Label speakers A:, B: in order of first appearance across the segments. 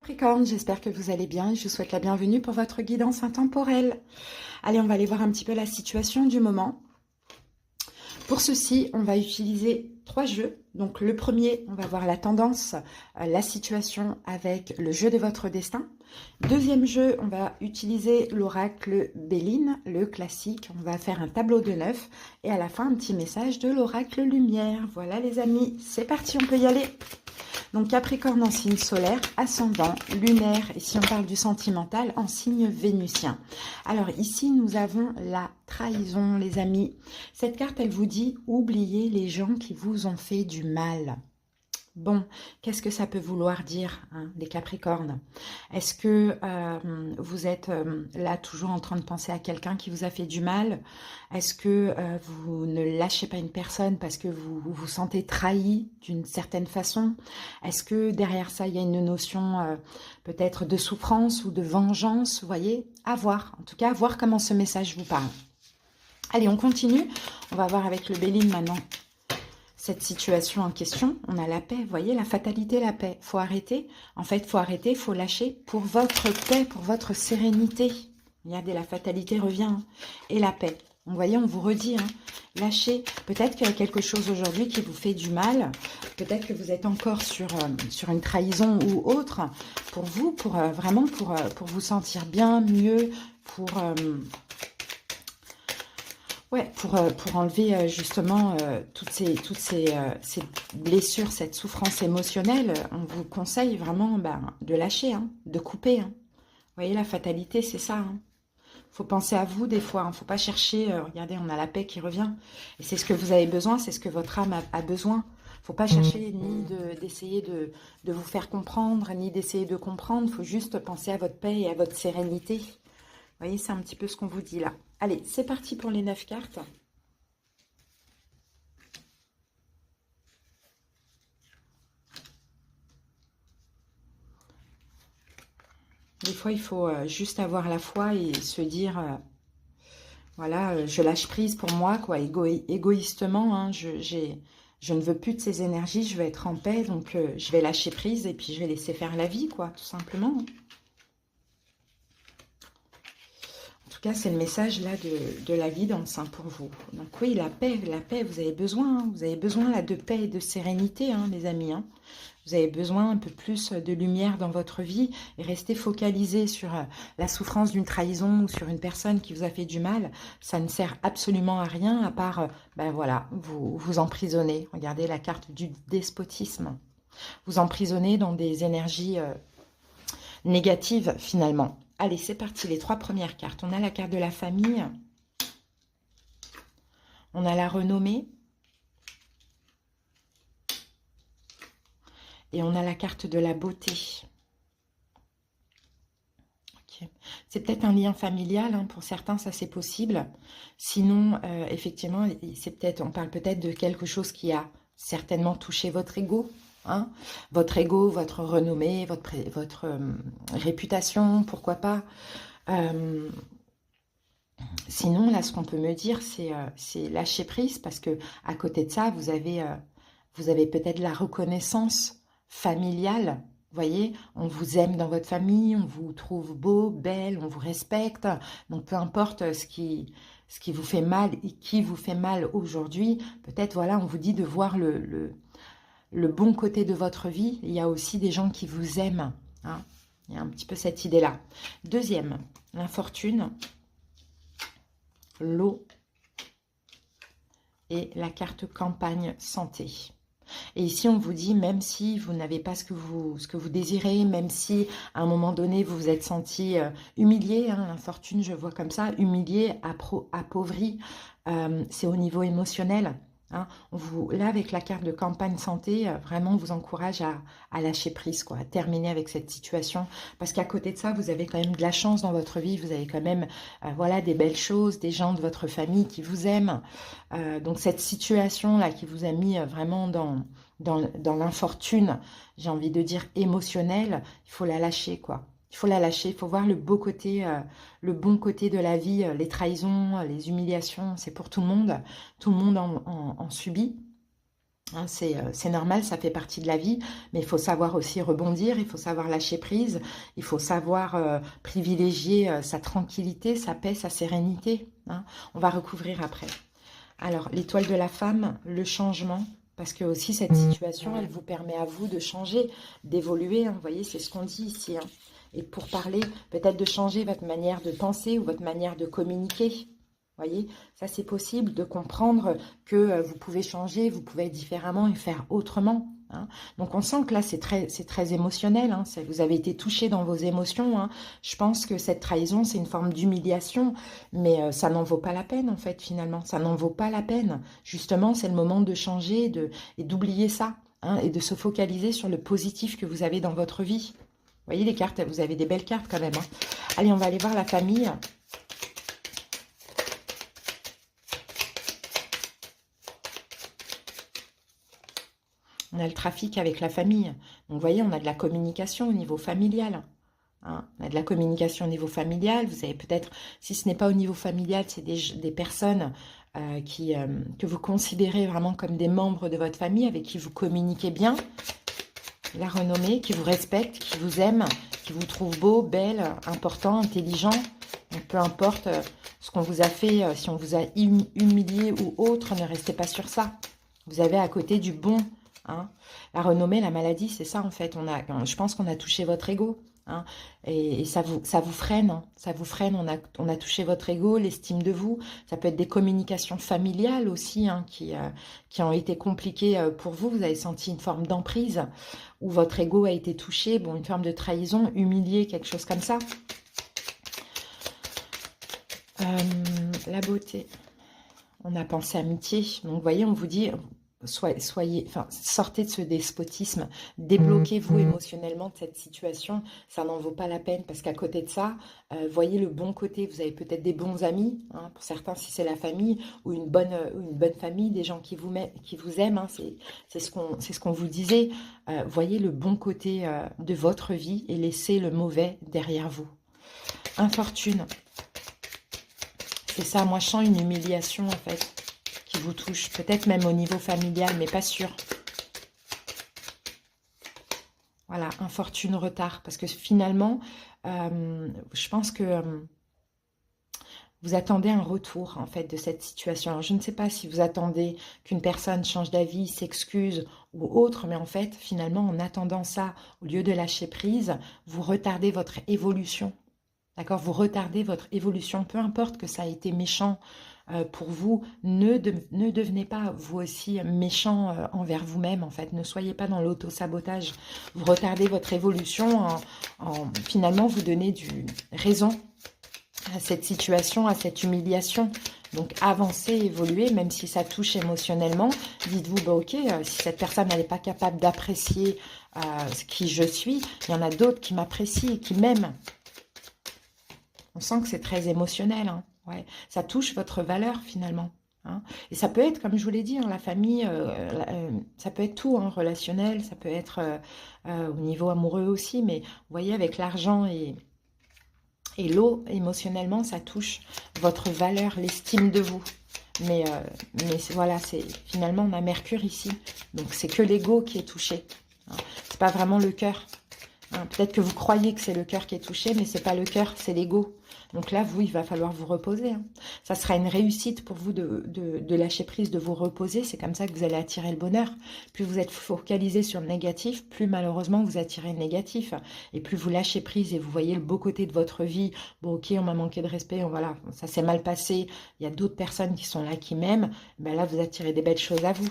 A: Capricorne, j'espère que vous allez bien et je vous souhaite la bienvenue pour votre guidance intemporelle. Allez, on va aller voir un petit peu la situation du moment. Pour ceci, on va utiliser 3 jeux. Donc le premier, on va voir la tendance, la situation avec le jeu de votre destin. Deuxième jeu, on va utiliser l'oracle Béline, le classique. On va faire un tableau de 9 et à la fin, un petit message de l'oracle lumière. Voilà les amis, c'est parti, on peut y aller. Donc Capricorne en signe solaire, ascendant, lunaire, et si on parle du sentimental, en signe vénusien. Alors ici, nous avons la trahison, les amis. Cette carte, elle vous dit, oubliez les gens qui vous ont fait du mal. Bon, qu'est-ce que ça peut vouloir dire, hein, les Capricornes? Est-ce que vous êtes là toujours en train de penser à quelqu'un qui vous a fait du mal? Est-ce que vous ne lâchez pas une personne parce que vous vous sentez trahi d'une certaine façon? Est-ce que derrière ça, il y a une notion peut-être de souffrance ou de vengeance? Vous voyez, à voir. En tout cas, à voir comment ce message vous parle. Allez, on continue. On va voir avec le Béline maintenant cette situation en question. On a la paix, vous voyez, la fatalité, la paix. Faut arrêter. En fait, faut arrêter, faut lâcher pour votre paix, pour votre sérénité. Regardez, la fatalité revient. Et la paix. Vous voyez, on vous redit, hein, lâchez. Peut-être qu'il y a quelque chose aujourd'hui qui vous fait du mal. Peut-être que vous êtes encore sur une trahison ou autre. Pour vous, vraiment pour vous sentir bien, mieux, ouais, pour enlever justement toutes ces blessures, cette souffrance émotionnelle, on vous conseille vraiment de lâcher, hein, de couper. Hein. Vous voyez, la fatalité, c'est ça. Hein. Faut penser à vous des fois. Il ne faut pas chercher. Regardez, on a la paix qui revient. Et c'est ce que vous avez besoin, c'est ce que votre âme a besoin. Il ne faut pas chercher ni d'essayer de vous faire comprendre, ni d'essayer de comprendre. Il faut juste penser à votre paix et à votre sérénité. Vous voyez, c'est un petit peu ce qu'on vous dit là. Allez, c'est parti pour les 9 cartes. Des fois, il faut juste avoir la foi et se dire, voilà, je lâche prise pour moi, quoi, égoïstement. Hein, je ne veux plus de ces énergies, je veux être en paix, donc je vais lâcher prise et puis je vais laisser faire la vie, quoi, tout simplement. En tout cas, c'est le message là de la guidance hein, pour vous. Donc oui, la paix, vous avez besoin. Hein, vous avez besoin là de paix et de sérénité, hein, les amis. Hein. Vous avez besoin un peu plus de lumière dans votre vie et rester focalisé sur la souffrance d'une trahison ou sur une personne qui vous a fait du mal. Ça ne sert absolument à rien à part, ben voilà, vous emprisonnez. Regardez la carte du despotisme. Vous emprisonnez dans des énergies négatives finalement. Allez, c'est parti, les 3 premières cartes. On a la carte de la famille. On a la renommée. Et on a la carte de la beauté. Okay. C'est peut-être un lien familial, hein, pour certains, ça c'est possible. Sinon, effectivement, on parle peut-être de quelque chose qui a certainement touché votre ego. Hein, votre ego, votre renommée, votre réputation, pourquoi pas. Sinon, là, ce qu'on peut me dire, c'est lâcher prise parce que à côté de ça, vous avez peut-être la reconnaissance familiale. Vous voyez, on vous aime dans votre famille, on vous trouve beau, belle, on vous respecte. Donc, peu importe ce qui vous fait mal et qui vous fait mal aujourd'hui, peut-être, voilà, on vous dit de voir le bon côté de votre vie. Il y a aussi des gens qui vous aiment. Hein. Il y a un petit peu cette idée-là. Deuxième, l'infortune, l'eau et la carte campagne santé. Et ici, on vous dit, même si vous n'avez pas ce que vous désirez, même si à un moment donné, vous vous êtes senti humilié, hein, l'infortune, je vois comme ça, humilié, appauvri, c'est au niveau émotionnel. Hein. Là, avec la carte de campagne santé, vraiment, on vous encourage à lâcher prise, quoi, à terminer avec cette situation. Parce qu'à côté de ça, vous avez quand même de la chance dans votre vie. Vous avez quand même voilà, des belles choses, des gens de votre famille qui vous aiment. Donc, cette situation-là qui vous a mis vraiment dans l'infortune, j'ai envie de dire émotionnelle, il faut la lâcher, quoi. Il faut la lâcher, il faut voir le beau côté, le bon côté de la vie, les trahisons, les humiliations, c'est pour tout le monde en subit. Hein, c'est normal, ça fait partie de la vie, mais il faut savoir aussi rebondir, il faut savoir lâcher prise, il faut savoir privilégier sa tranquillité, sa paix, sa sérénité. Hein. On va recouvrir après. Alors, l'étoile de la femme, le changement, parce que aussi cette situation, elle vous permet à vous de changer, d'évoluer. Hein, vous voyez, c'est ce qu'on dit ici. Hein. Et pour parler, peut-être de changer votre manière de penser ou votre manière de communiquer. Vous voyez, ça c'est possible de comprendre que vous pouvez changer, vous pouvez être différemment et faire autrement. Hein. Donc on sent que là c'est très émotionnel, hein. Vous avez été touché dans vos émotions. Hein. Je pense que cette trahison c'est une forme d'humiliation, mais ça n'en vaut pas la peine en fait finalement. Ça n'en vaut pas la peine. Justement c'est le moment de changer et d'oublier ça. Hein, et de se focaliser sur le positif que vous avez dans votre vie. Vous voyez les cartes, vous avez des belles cartes quand même. Hein. Allez, on va aller voir la famille. On a le trafic avec la famille. Donc, vous voyez, on a de la communication au niveau familial. Hein. On a de la communication au niveau familial. Vous avez peut-être, si ce n'est pas au niveau familial, c'est des personnes que vous considérez vraiment comme des membres de votre famille, avec qui vous communiquez bien. La renommée, qui vous respecte, qui vous aime, qui vous trouve beau, belle, important, intelligent. Donc, peu importe ce qu'on vous a fait, si on vous a humilié ou autre, ne restez pas sur ça. Vous avez à côté du bon. Hein. La renommée, la maladie, c'est ça en fait. Je pense qu'on a touché votre ego. Hein, et ça vous freine. Hein, ça vous freine. On a touché votre ego, l'estime de vous. Ça peut être des communications familiales aussi hein, qui ont été compliquées pour vous. Vous avez senti une forme d'emprise où votre ego a été touché. Bon, une forme de trahison, humilié, quelque chose comme ça. La beauté. On a pensé amitié. Donc, vous voyez, on vous dit... sortez de ce despotisme, débloquez-vous émotionnellement de cette situation, ça n'en vaut pas la peine, parce qu'à côté de ça, voyez le bon côté, vous avez peut-être des bons amis, hein, pour certains si c'est la famille, ou une bonne famille, des gens qui vous aiment, hein, c'est ce qu'on vous disait, voyez le bon côté de votre vie, et laissez le mauvais derrière vous. Infortune, c'est ça, moi je sens une humiliation en fait, vous touche, peut-être même au niveau familial, mais pas sûr. Voilà, infortune, retard, parce que finalement, je pense que vous attendez un retour, en fait, de cette situation. Alors, je ne sais pas si vous attendez qu'une personne change d'avis, s'excuse ou autre, mais en fait, finalement, en attendant ça, au lieu de lâcher prise, vous retardez votre évolution. D'accord? Vous retardez votre évolution, peu importe que ça a été méchant, pour vous, ne devenez pas vous aussi méchant envers vous-même, en fait. Ne soyez pas dans l'auto-sabotage. Vous retardez votre évolution finalement, vous donnez du raison à cette situation, à cette humiliation. Donc, avancez, évoluez, même si ça touche émotionnellement. Dites-vous, bah, ok, si cette personne n'est pas capable d'apprécier qui je suis, il y en a d'autres qui m'apprécient et qui m'aiment. On sent que c'est très émotionnel, hein. Ouais, ça touche votre valeur finalement. Hein. Et ça peut être, comme je vous l'ai dit, hein, la famille, ça peut être tout, hein, relationnel, ça peut être au niveau amoureux aussi, mais vous voyez, avec l'argent et l'eau, émotionnellement, ça touche votre valeur, l'estime de vous. Mais voilà, finalement, on a Mercure ici, donc c'est que l'ego qui est touché. Hein. C'est pas vraiment le cœur. Hein. Peut-être que vous croyez que c'est le cœur qui est touché, mais c'est pas le cœur, c'est l'ego. Donc là, vous, il va falloir vous reposer. Hein. Ça sera une réussite pour vous de lâcher prise, de vous reposer. C'est comme ça que vous allez attirer le bonheur. Plus vous êtes focalisé sur le négatif, plus malheureusement vous attirez le négatif. Et plus vous lâchez prise et vous voyez le beau côté de votre vie. Bon, ok, on m'a manqué de respect, voilà, ça s'est mal passé. Il y a d'autres personnes qui sont là, qui m'aiment. Ben là, vous attirez des belles choses à vous.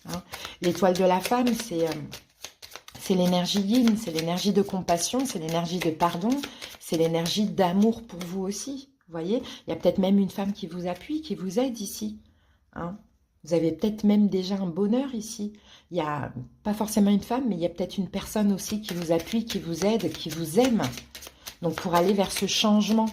A: Hein. L'étoile de la femme, c'est l'énergie yin, c'est l'énergie de compassion, c'est l'énergie de pardon, c'est l'énergie d'amour pour vous aussi. Vous voyez, il y a peut-être même une femme qui vous appuie, qui vous aide ici. Hein. Vous avez peut-être même déjà un bonheur ici. Il n'y a pas forcément une femme, mais il y a peut-être une personne aussi qui vous appuie, qui vous aide, qui vous aime. Donc pour aller vers ce changement.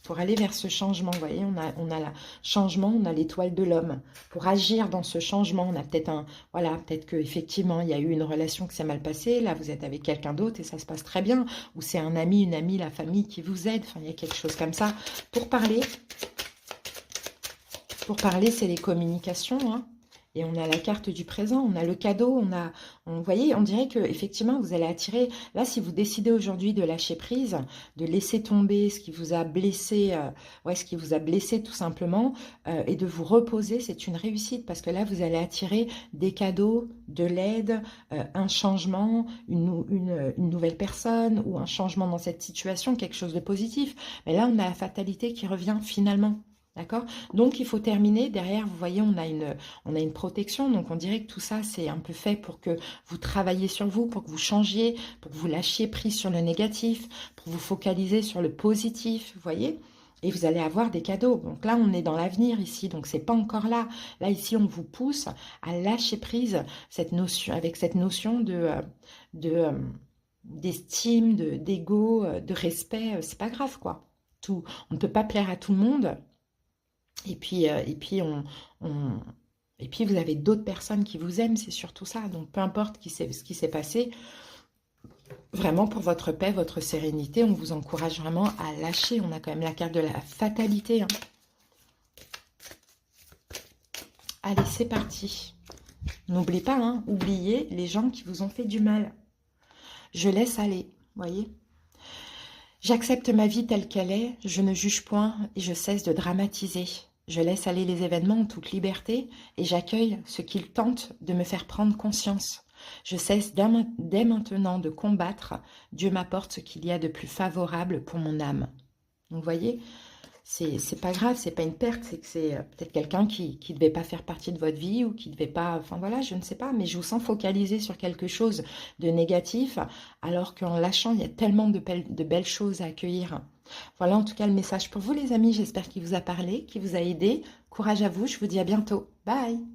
A: Pour aller vers ce changement, vous voyez, on a le changement, on a l'étoile de l'homme. Pour agir dans ce changement, on a peut-être voilà, peut-être qu'effectivement, il y a eu une relation qui s'est mal passée, là, vous êtes avec quelqu'un d'autre et ça se passe très bien, ou c'est un ami, une amie, la famille qui vous aide, enfin, il y a quelque chose comme ça. Pour parler, c'est les communications, hein. Et on a la carte du présent, on a le cadeau, vous voyez, on dirait que effectivement vous allez attirer. Là, si vous décidez aujourd'hui de lâcher prise, de laisser tomber ce qui vous a blessé, ce qui vous a blessé tout simplement, et de vous reposer, c'est une réussite parce que là, vous allez attirer des cadeaux, de l'aide, un changement, une nouvelle personne ou un changement dans cette situation, quelque chose de positif. Mais là, on a la fatalité qui revient finalement. D'accord? Donc, il faut terminer. Derrière, vous voyez, on a une protection. Donc, on dirait que tout ça, c'est un peu fait pour que vous travailliez sur vous, pour que vous changiez, pour que vous lâchiez prise sur le négatif, pour vous focaliser sur le positif. Vous voyez? Et vous allez avoir des cadeaux. Donc là, on est dans l'avenir ici. Donc, c'est pas encore là. Là, ici, on vous pousse à lâcher prise avec cette notion d'estime, d'ego, de respect. C'est pas grave, quoi. On ne peut pas plaire à tout le monde. Et puis vous avez d'autres personnes qui vous aiment, c'est surtout ça. Donc, peu importe ce qui s'est passé, vraiment pour votre paix, votre sérénité, on vous encourage vraiment à lâcher. On a quand même la carte de la fatalité. Hein. Allez, c'est parti. N'oubliez pas, hein, oubliez les gens qui vous ont fait du mal. Je laisse aller, voyez. J'accepte ma vie telle qu'elle est, je ne juge point et je cesse de dramatiser. Je laisse aller les événements en toute liberté et j'accueille ce qu'ils tentent de me faire prendre conscience. Je cesse dès maintenant de combattre. Dieu m'apporte ce qu'il y a de plus favorable pour mon âme. Donc, vous voyez, c'est pas grave, c'est pas une perte, c'est que c'est peut-être quelqu'un qui ne devait pas faire partie de votre vie ou qui ne devait pas, enfin voilà, je ne sais pas, mais je vous sens focaliser sur quelque chose de négatif, alors qu'en lâchant, il y a tellement de belles choses à accueillir. Voilà en tout cas le message pour vous les amis, j'espère qu'il vous a parlé, qu'il vous a aidé. Courage à vous, je vous dis à bientôt. Bye!